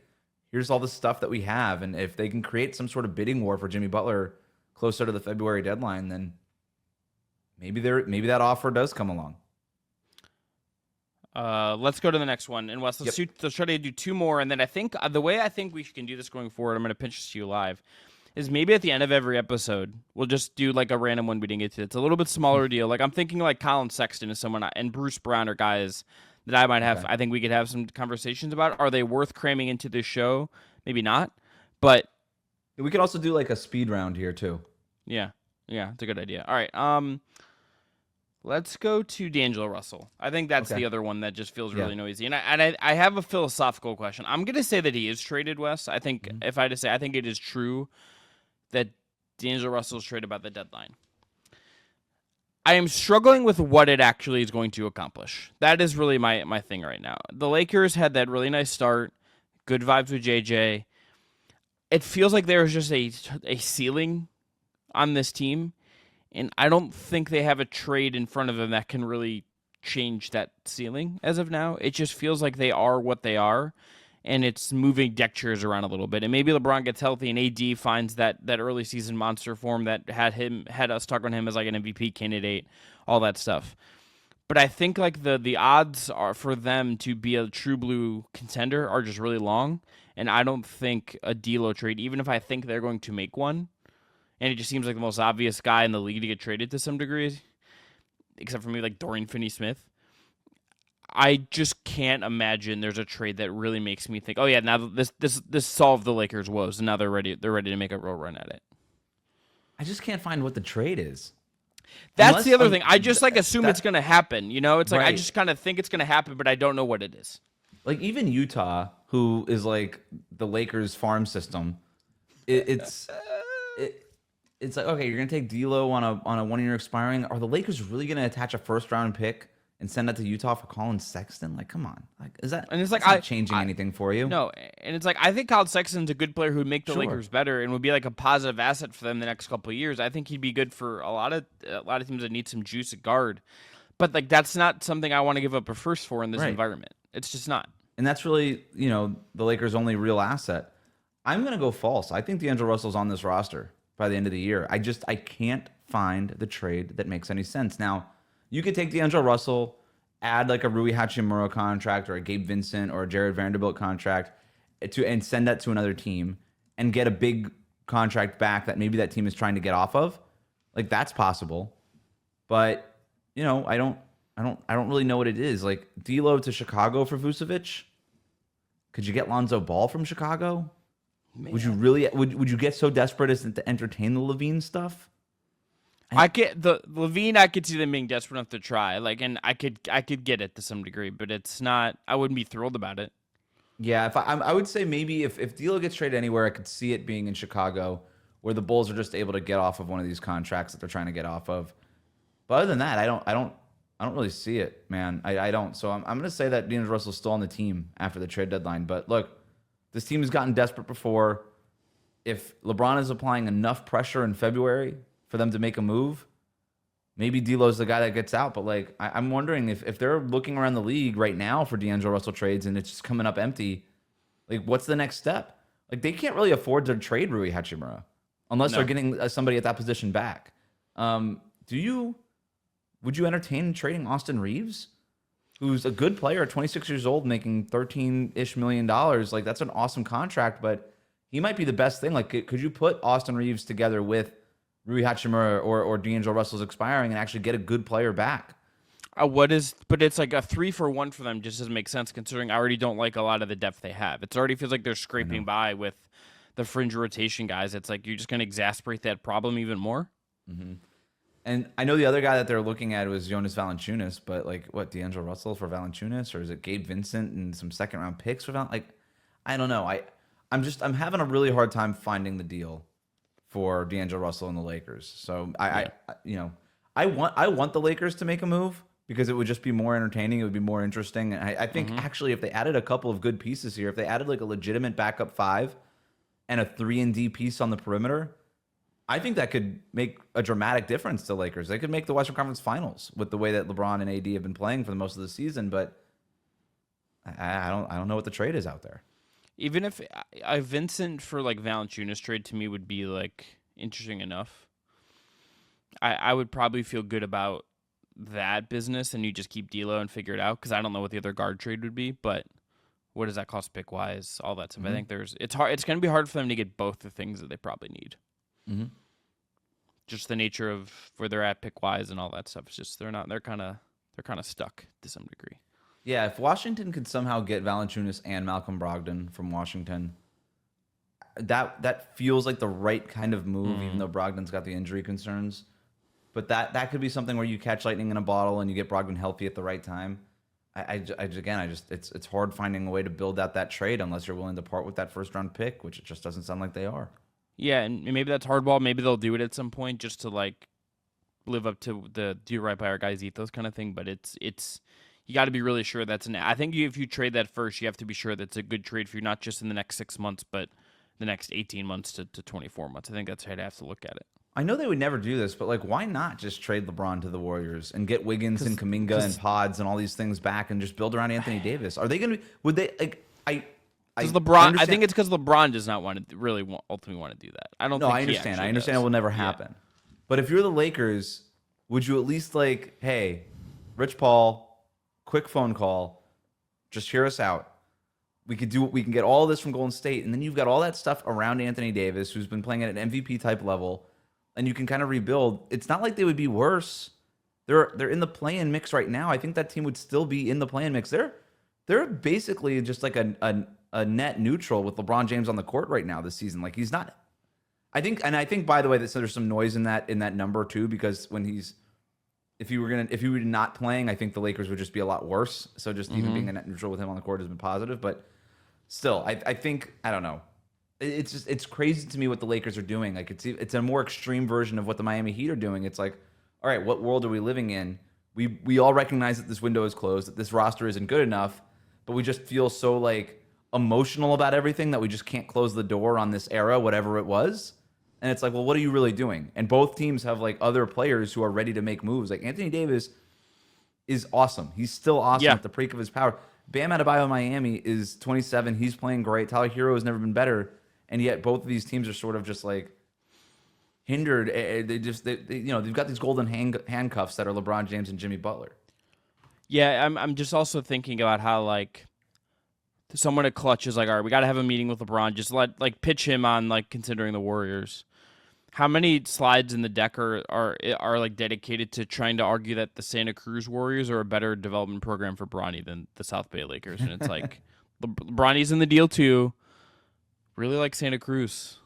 here's all the stuff that we have. And if they can create some sort of bidding war for Jimmy Butler closer to the February deadline, then maybe that offer does come along. Let's go to the next one. And Wes, let's try to do two more. And then I think the way I think we can do this going forward, I'm going to pitch this to you live, is maybe at the end of every episode, we'll just do like a random one we didn't get to. It's a little bit smaller deal. Like I'm thinking like Colin Sexton is someone, and Bruce Brown are guys that I might have. Okay. I think we could have some conversations about. Are they worth cramming into this show? Maybe not. But we could also do like a speed round here too. Yeah, it's a good idea. All right. Let's go to D'Angelo Russell. I think that's Okay. the other one that just feels Yeah. really noisy. And I have a philosophical question. I'm going to say that he is traded, Wes. I think if I had to say, I think it is true that D'Angelo Russell is traded by the deadline. I am struggling with what it actually is going to accomplish. That is really my thing right now. The Lakers had that really nice start, good vibes with JJ. It feels like there is just a ceiling on this team, and I don't think they have a trade in front of them that can really change that ceiling as of now. It just feels like they are what they are, and it's moving deck chairs around a little bit. And maybe LeBron gets healthy and AD finds that early season monster form that had us talking on him as like an MVP candidate, all that stuff. But I think like the odds are for them to be a true blue contender are just really long, and I don't think a D'Lo trade, even if I think they're going to make one, and it just seems like the most obvious guy in the league to get traded to some degree, except for maybe like Dorian Finney-Smith. I just can't imagine there's a trade that really makes me think, oh yeah, now this solved the Lakers' woes, and now they're ready to make a real run at it. I just can't find what the trade is. That's the other thing. I just like assume it's going to happen. You know, it's like I Right. just kind of think it's going to happen, but I don't know what it is. Like even Utah, who is like the Lakers farm system, it's like, okay, you're gonna take D'Lo on a 1 year expiring. Are the Lakers really gonna attach a first round pick and send that to Utah for Colin Sexton? Like, come on, like is that? And it's like that's not changing anything for you? No, and it's like I think Colin Sexton's a good player who would make the Sure. Lakers better and would be like a positive asset for them the next couple of years. I think he'd be good for a lot of teams that need some juice at guard. But like that's not something I want to give up a first for in this Right. environment. It's just not. And that's really, the Lakers' only real asset. I'm going to go false. I think D'Angelo Russell's on this roster by the end of the year. I can't find the trade that makes any sense. Now, you could take D'Angelo Russell, add like a Rui Hachimura contract or a Gabe Vincent or a Jared Vanderbilt contract and send that to another team and get a big contract back that maybe that team is trying to get off of. Like that's possible. But, I don't really know what it is. Like D'Lo to Chicago for Vucevic. Could you get Lonzo Ball from Chicago? Man. Would you really? Would you get so desperate as to entertain the LaVine stuff? I get the LaVine. I could see them being desperate enough to try. Like, and I could get it to some degree, but it's not. I wouldn't be thrilled about it. Yeah, if I would say maybe if D'Lo gets traded anywhere, I could see it being in Chicago, where the Bulls are just able to get off of one of these contracts that they're trying to get off of. But other than that, I don't really see it, man. I don't. So I'm going to say that D'Angelo Russell's still on the team after the trade deadline. But look, this team has gotten desperate before. If LeBron is applying enough pressure in February for them to make a move, maybe D'Lo's the guy that gets out. But like, I'm wondering if they're looking around the league right now for D'Angelo Russell trades and it's just coming up empty, like what's the next step? Like they can't really afford to trade Rui Hachimura unless they're getting somebody at that position back. Would you entertain trading Austin Reeves, who's a good player, 26 years old, making $13-ish million? Like, that's an awesome contract, but he might be the best thing. Like, could you put Austin Reeves together with Rui Hachimura or D'Angelo Russell's expiring and actually get a good player back? But it's like a 3-for-1 for them just doesn't make sense considering I already don't like a lot of the depth they have. It already feels like they're scraping by with the fringe rotation guys. It's like you're just going to exasperate that problem even more. Mm-hmm. And I know the other guy that they're looking at was Jonas Valanciunas, but like what, D'Angelo Russell for Valanciunas, or is it Gabe Vincent and some second round picks for Like, I don't know. I'm having a really hard time finding the deal for D'Angelo Russell and the Lakers. So I want the Lakers to make a move because it would just be more entertaining. It would be more interesting. And I think actually if they added a couple of good pieces here, if they added like a legitimate backup 5 and a 3-and-D piece on the perimeter, I think that could make a dramatic difference to Lakers. They could make the Western Conference Finals with the way that LeBron and AD have been playing for the most of the season. But I don't know what the trade is out there. Even if a Vincent for like Valanciunas trade to me would be like interesting enough. I would probably feel good about that business, and you just keep D'Lo and figure it out because I don't know what the other guard trade would be. But what does that cost pick wise? All that stuff. I think it's hard. It's going to be hard for them to get both the things that they probably need. Mm-hmm. Just the nature of where they're at pick wise and all that stuff. It's just they're kind of stuck to some degree. Yeah, if Washington could somehow get Valanciunas and Malcolm Brogdon from Washington, that feels like the right kind of move, even though Brogdon's got the injury concerns. but that could be something where you catch lightning in a bottle and you get Brogdon healthy at the right time. It's hard finding a way to build out that trade unless you're willing to part with that first round pick, which it just doesn't sound like they are. Yeah, and maybe that's hardball. Maybe they'll do it at some point just to like live up to the do right by our guys' ethos kind of thing. But it's you got to be really sure that's I think if you trade that first, you have to be sure that's a good trade for you, not just in the next 6 months, but the next 18 months to 24 months. I think that's how you have to look at it. I know they would never do this, but like, why not just trade LeBron to the Warriors and get Wiggins and Kuminga and Pods and all these things back and just build around Anthony Davis? Are they going to? Would they like? Because LeBron, I think it's because LeBron does not want to ultimately want to do that. I don't. No, I understand. I understand it will never happen. Yeah. But if you're the Lakers, would you at least like, hey, Rich Paul, quick phone call, just hear us out. We can get all this from Golden State, and then you've got all that stuff around Anthony Davis, who's been playing at an MVP type level, and you can kind of rebuild. It's not like they would be worse. They're in the play-in mix right now. I think that team would still be in the play-in mix. They're basically just like a net neutral with LeBron James on the court right now this season. Like he's not. I think by the way that there's some noise in that number too, because if he were not playing, I think the Lakers would just be a lot worse. So just even being a net neutral with him on the court has been positive, but still, I think I don't know. It's crazy to me what the Lakers are doing. Like it's a more extreme version of what the Miami Heat are doing. It's like, all right, what world are we living in? We all recognize that this window is closed, that this roster isn't good enough, but we just feel so like emotional about everything that we just can't close the door on this era, whatever it was. And it's like, well, what are you really doing? And both teams have like other players who are ready to make moves. Like Anthony Davis is awesome. He's still awesome at the peak of his power. Bam Adebayo in Miami is 27. He's playing great. Tyler Hero has never been better. And yet both of these teams are sort of just like hindered. They've got these golden handcuffs that are LeBron James and Jimmy Butler. Yeah, I'm just also thinking about how like someone at Clutch is like, all right, we got to have a meeting with LeBron. Just pitch him on like considering the Warriors. How many slides in the deck are like dedicated to trying to argue that the Santa Cruz Warriors are a better development program for Bronny than the South Bay Lakers? And it's like Bronny's in the deal too. Really like Santa Cruz.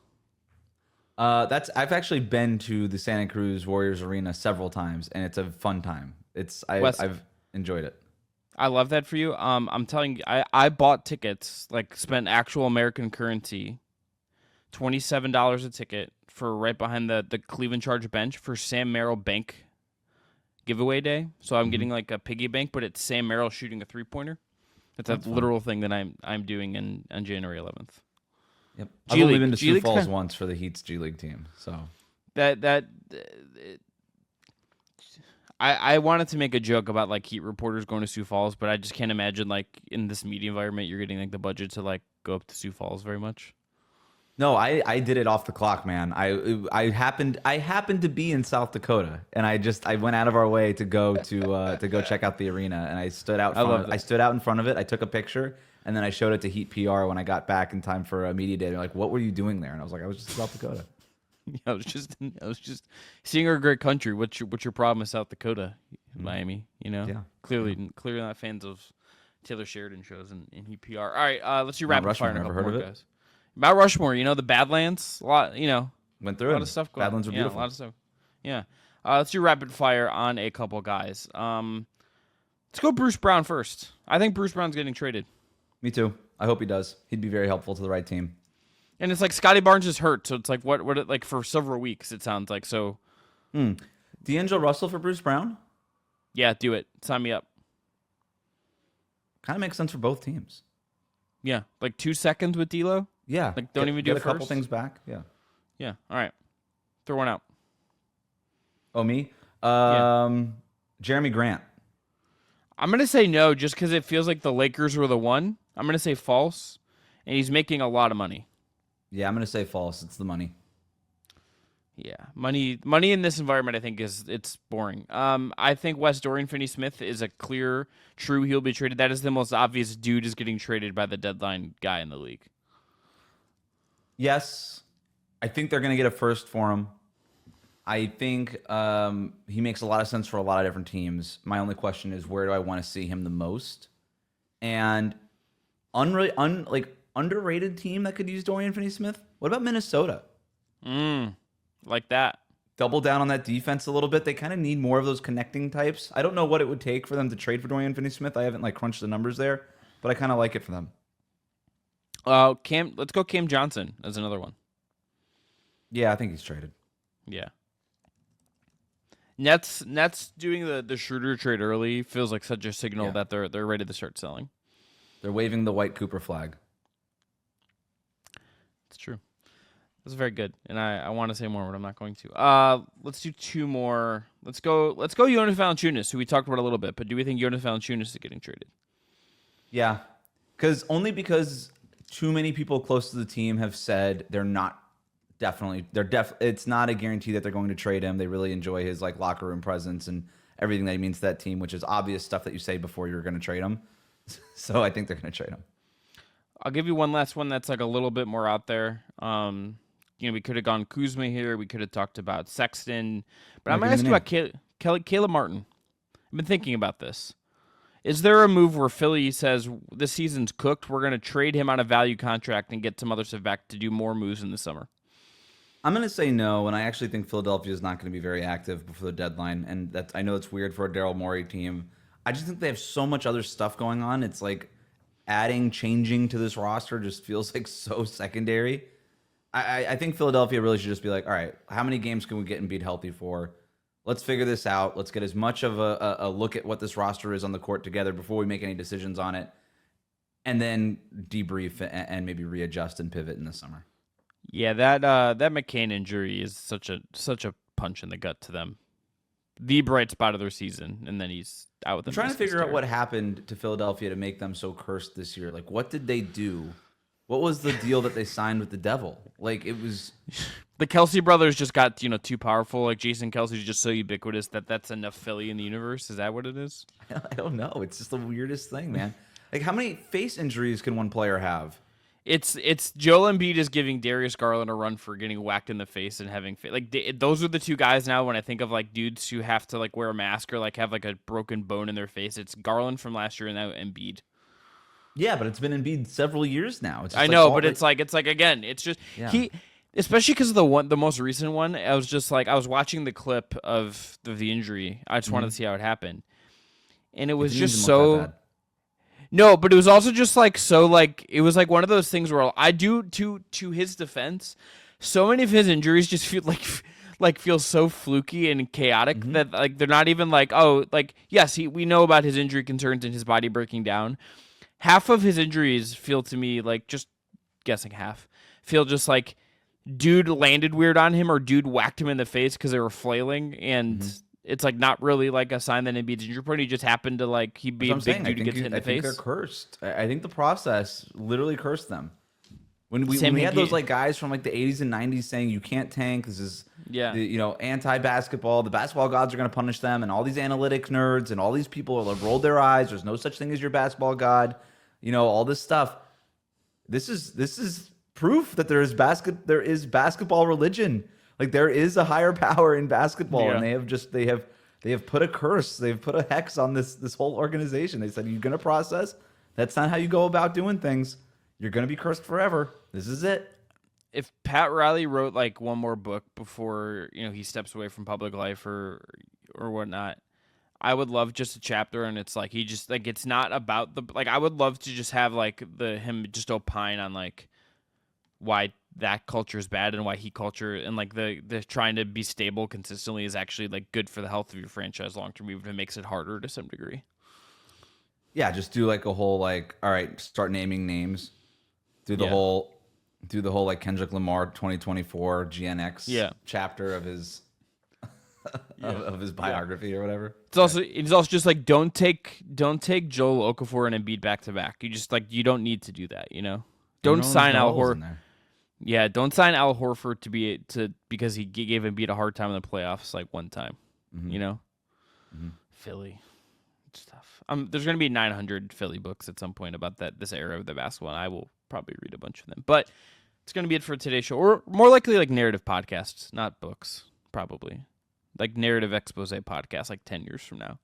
I've actually been to the Santa Cruz Warriors arena several times, and it's a fun time. I've enjoyed it. I love that for you. I'm telling you, I bought tickets, like spent actual American currency, $27 a ticket for right behind the Cleveland Charge bench for Sam Merrill Bank giveaway day. So I'm getting like a piggy bank, but it's Sam Merrill shooting a 3-pointer. That's a literal thing that I'm doing on January 11th. Yep. I've only been to Sioux Falls once for the Heat's G League team. So I wanted to make a joke about like Heat reporters going to Sioux Falls, but I just can't imagine like in this media environment you're getting like the budget to like go up to Sioux Falls very much. No, I did it off the clock, man. I happened to be in South Dakota, and I went out of our way to go check out the arena, and I stood out. I stood out in front of it. I took a picture, and then I showed it to Heat PR when I got back in time for a media day. They're like, "What were you doing there?" And I was like, "I was just in South Dakota." Yeah, I was just seeing our great country. What's your problem with South Dakota, Miami? You know, clearly not fans of Taylor Sheridan shows and Heat PR. All right, let's do rapid fire. Never heard of it, guys. Mount Rushmore, the Badlands, a lot, went through a lot of stuff going on. Badlands are beautiful. A lot of stuff. Yeah. Let's do rapid fire on a couple guys. Let's go Bruce Brown first. I think Bruce Brown's getting traded. Me too. I hope he does. He'd be very helpful to the right team. And it's like Scotty Barnes is hurt, so it's like what like for several weeks it sounds like. So D'Angelo Russell for Bruce Brown? Yeah, do it. Sign me up. Kind of makes sense for both teams. Yeah, like 2 seconds with D'Lo. Yeah, like don't even do get it a couple first. things back. Yeah. All right, throw one out. Oh, me? Jerami Grant. I'm gonna say no, just because it feels like the Lakers were the one. I'm gonna say false, and he's making a lot of money. Yeah, I'm gonna say false. It's the money. Yeah, money in this environment, I think it's boring. I think Dorian Finney-Smith is a clear, true he'll be traded. That is the most obvious dude is getting traded by the deadline guy in the league. Yes, I think they're gonna get a first for him. I think he makes a lot of sense for a lot of different teams. My only question is, where do I want to see him the most? And underrated team that could use Dorian Finney-Smith? What about Minnesota? Like that. double down on that defense a little bit. They kind of need more of those connecting types. I don't know what it would take for them to trade for Dorian Finney-Smith. I haven't like crunched the numbers there, but I kind of like it for them. Let's go Cam Johnson as another one. Yeah, I think he's traded. Yeah. Nets doing the Schroeder trade early feels like such a signal that they're ready to start selling. They're waving the white Cooper flag. It's true. That's very good, and I want to say more, but I'm not going to. Let's do two more. Let's go Jonas Valanciunas, who we talked about a little bit, but do we think Jonas Valanciunas is getting traded? Yeah, because too many people close to the team have said they're not definitely. It's not a guarantee that they're going to trade him. They really enjoy his like locker room presence and everything that he means to that team, which is obvious stuff that you say before you're going to trade him. So I think they're going to trade him. I'll give you one last one that's like a little bit more out there. We could have gone Kuzma here. We could have talked about Sexton. But I'm going to ask you about Caleb Martin. I've been thinking about this. Is there a move where Philly says this season's cooked, we're going to trade him on a value contract and get some other stuff back to do more moves in the summer? I'm going to say no, and I actually think Philadelphia is not going to be very active before the deadline. And I know it's weird for a Daryl Morey team. I just think they have so much other stuff going on. It's like changing to this roster just feels like so secondary. I think Philadelphia really should just be like, all right, how many games can we get Embiid healthy for? Let's figure this out. Let's get as much of a look at what this roster is on the court together before we make any decisions on it. And then debrief and maybe readjust and pivot in the summer. Yeah, that McCain injury is such a punch in the gut to them. The bright spot of their season, and then he's out with them. I'm trying to figure out what happened to Philadelphia to make them so cursed this year. Like, what did they do? What was the deal that they signed with the devil? Like, it was... The Kelsey brothers just got, too powerful. Like, Jason Kelsey's just so ubiquitous that's enough Philly in the universe. Is that what it is? I don't know. It's just the weirdest thing, man. Like, how many face injuries can one player have? It's Joel Embiid is giving Darius Garland a run for getting whacked in the face and having those are the two guys now when I think of like dudes who have to like wear a mask or like have like a broken bone in their face. It's Garland from last year and now Embiid. Yeah, but it's been Embiid several years now. I know, but it's like again, it's just he, especially because of the most recent one. I was watching the clip of the injury. I just wanted to see how it happened, and it was just so. No, but it was also just like so like it was like one of those things where I do to his defense, so many of his injuries just feel so fluky and chaotic that like they're not even like yes we know about his injury concerns and his body breaking down. Half of his injuries feel to me like just guessing feel just like dude landed weird on him or dude whacked him in the face because they were flailing and. It's like not really like a sign that Embiid's injured point. He just happened to like he'd be a big dude to get hit in the face. I think they're cursed. I think the process literally cursed them. When we had those like guys from like the 80s and 90s saying you can't tank, this is anti-basketball. The basketball gods are going to punish them, and all these analytics nerds and all these people have rolled their eyes. There's no such thing as your basketball god. All this stuff. This is proof that there is basketball religion. Like there is a higher power in basketball, and they have put a curse, they've put a hex on this whole organization. They said you're gonna process. That's not how you go about doing things. You're gonna be cursed forever. This is it. If Pat Riley wrote like one more book before he steps away from public life or whatnot, I would love just a chapter, and it's like he just like it's not about the like I would love to just have like him just opine on like why that culture is bad and why culture and like the trying to be stable consistently is actually like good for the health of your franchise long term, even if it makes it harder to some degree. Yeah, just do like a whole like all right, start naming names. Do the whole like Kendrick Lamar 2024 GNX chapter of his of his biography or whatever. It's also just like don't take Joel Okafor and Embiid back to back. You just like you don't need to do that, Don't sign Al Horford. Yeah, don't sign Al Horford because he gave Embiid a hard time in the playoffs like one time. Philly stuff. There's going to be 900 Philly books at some point about this era of the basketball, and I will probably read a bunch of them. But it's going to be it for today's show, or more likely like narrative podcasts, not books, probably. Like narrative expose podcasts like 10 years from now.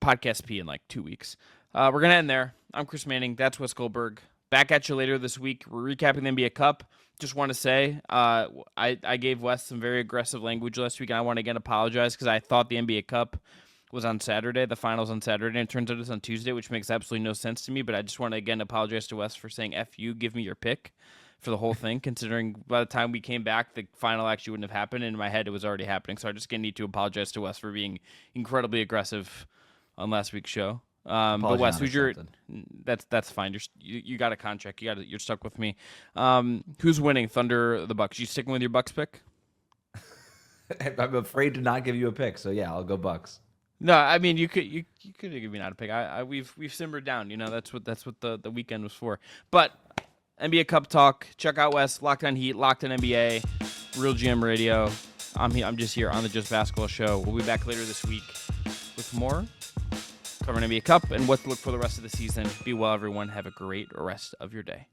Podcast P in like 2 weeks. We're going to end there. I'm Chris Manning. That's Wes Goldberg. Back at you later this week. We're recapping the NBA Cup. Just want to say, I gave Wes some very aggressive language last week, and I want to again apologize because I thought the NBA Cup was on Saturday, the finals on Saturday, and it turns out it's on Tuesday, which makes absolutely no sense to me. But I just want to again apologize to Wes for saying "F you, give me your pick" for the whole thing, considering by the time we came back, the final actually wouldn't have happened. In my head, it was already happening. So I just need to apologize to Wes for being incredibly aggressive on last week's show. But Wes, who's your? That's fine. You got a contract. You're stuck with me. Who's winning? Thunder, or the Bucks? You sticking with your Bucks pick? I'm afraid to not give you a pick, so yeah, I'll go Bucks. No, I mean you could give me not a pick. We've simmered down. That's what the weekend was for. But NBA Cup talk. Check out Wes, Locked On Heat, Locked On NBA, Real GM Radio. I'm just here on the Just Basketball Show. We'll be back later this week with more covering NBA Cup and what to look for the rest of the season. Be well, everyone. Have a great rest of your day.